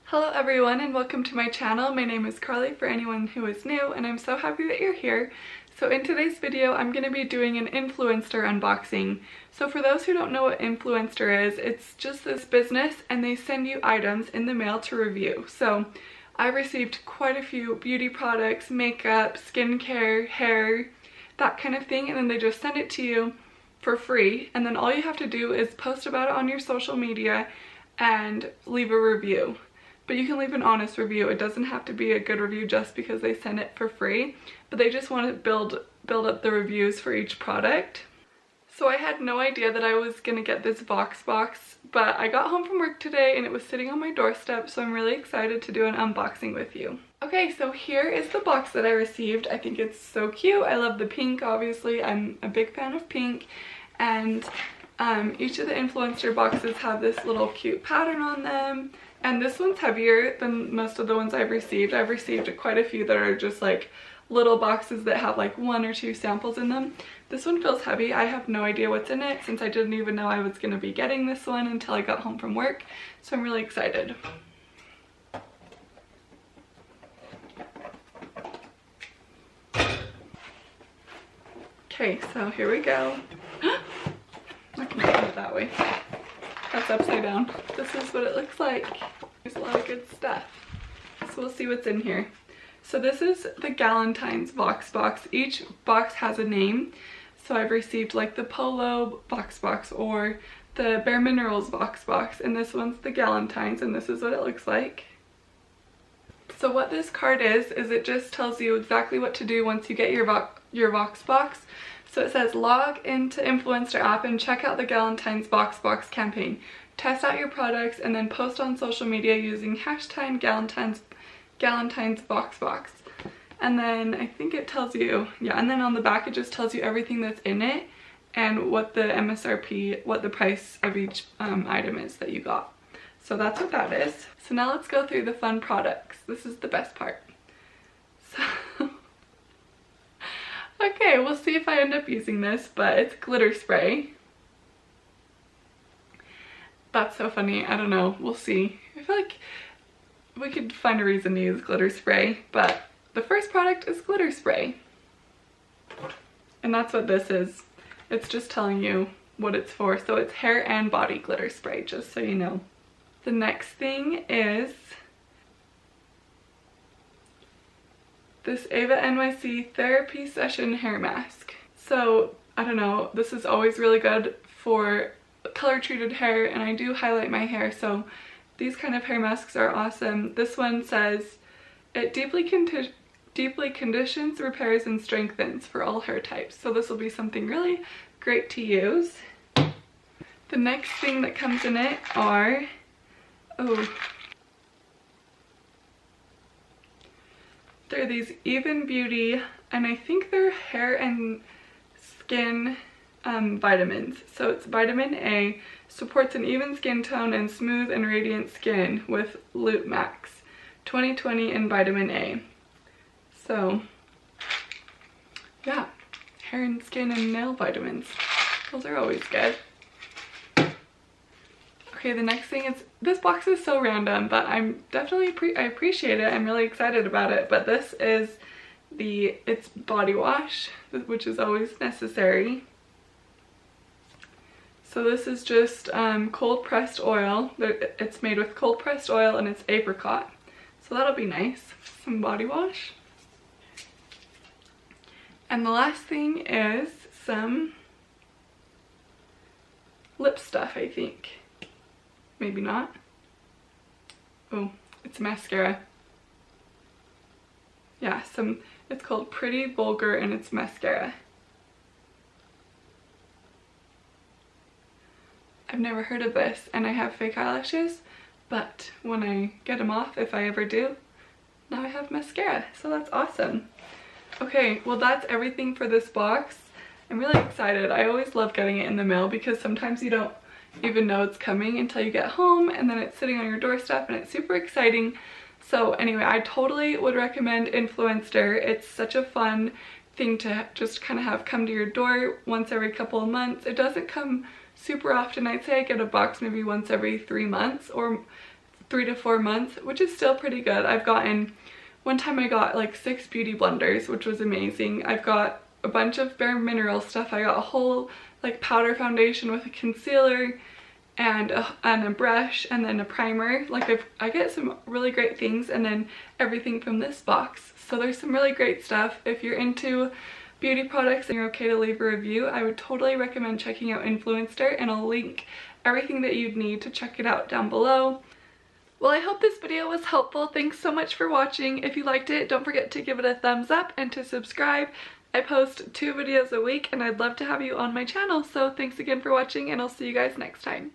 Hello everyone and welcome to my channel. My name is Carly for anyone who is new, and I'm so happy that you're here. So in today's video I'm going to be doing an Influenster unboxing. So for those who don't know what Influenster is, it's just this business and they send you items in the mail to review. So I received quite a few beauty products, makeup, skincare, hair, that kind of thing, and then they just send it to you for free, and then all you have to do is post about it on your social media and leave a review. But you can leave an honest review. It doesn't have to be a good review just because they send it for free, but they just want to build up the reviews for each product. So I had no idea that I was gonna get this Voxbox, but I got home from work today and it was sitting on my doorstep, so I'm really excited to do an unboxing with you. Okay, so here is the box that I received. I think it's so cute. I love the pink, obviously. I'm a big fan of pink, and each of the Influencer boxes have this little cute pattern on them. And this one's heavier than most of the ones I've received. I've received quite a few that are just like little boxes that have like 1 or 2 samples in them. This one feels heavy. I have no idea what's in it since I didn't even know I was going to be getting this one until I got home from work. So I'm really excited. Okay, so here we go. I'm not going to put it that way. That's upside down. This is what it looks like. There's a lot of good stuff. So we'll see what's in here. So this is the Galentines Voxbox. Each box has a name. So I've received like the Polo Voxbox or the Bare Minerals Voxbox, and this one's the Galentines, and this is what it looks like. So what this card is it just tells you exactly what to do once you get your Voxbox. So it says log into Influencer app and check out the Galentines Voxbox campaign. Test out your products and then post on social media using hashtag Galentines Voxbox. And then I think it tells you, yeah, and then on the back it just tells you everything that's in it and what the MSRP, what the price of each item is that you got. So that's what that is. So now let's go through the fun products. This is the best part. So okay, we'll see if I end up using this, but it's glitter spray. That's so funny. I don't know. We'll see. I feel like we could find a reason to use glitter spray, but the first product is glitter spray. And that's what this is. It's just telling you what it's for. So it's hair and body glitter spray, just so you know. The next thing is this Ava NYC Therapy Session Hair Mask. So, I don't know, this is always really good for color treated hair, and I do highlight my hair, so these kind of hair masks are awesome. This one says, it deeply conditions, repairs, and strengthens for all hair types. So this will be something really great to use. The next thing that comes in it are, they're these Even Beauty, and I think they're hair and skin vitamins. So it's vitamin A, supports an even skin tone and smooth and radiant skin with Loop Max 2020 and vitamin A. So yeah, hair and skin and nail vitamins. Those are always good. Okay, the next thing is, this box is so random, but I'm definitely, I appreciate it. I'm really excited about it. But this is it's body wash, which is always necessary. So this is just cold pressed oil. It's made with cold pressed oil and it's apricot. So that'll be nice. Some body wash. And the last thing is some lip stuff, I think. Maybe not. Oh, it's mascara. Yeah, it's called Pretty Vulgar and it's mascara. I've never heard of this, and I have fake eyelashes, but when I get them off, if I ever do, now I have mascara, so that's awesome. Okay, well that's everything for this box. I'm really excited. I always love getting it in the mail because sometimes you don't even know it's coming until you get home, and then it's sitting on your doorstep and it's super exciting. So anyway, I totally would recommend Influenster. It's such a fun thing to just kind of have come to your door once every couple of months. It doesn't come super often. I'd say I get a box maybe once every 3 months or 3 to 4 months, which is still pretty good. One time I got like 6 beauty blenders, which was amazing. I've got a bunch of bare mineral stuff. I got a whole like powder foundation with a concealer and a brush and then a primer. Like I get some really great things, and then everything from this box. So there's some really great stuff. If you're into beauty products and you're okay to leave a review, I would totally recommend checking out Influenster, and I'll link everything that you'd need to check it out down below. Well, I hope this video was helpful. Thanks so much for watching. If you liked it, don't forget to give it a thumbs up and to subscribe. I post 2 videos a week and I'd love to have you on my channel. So thanks again for watching, and I'll see you guys next time.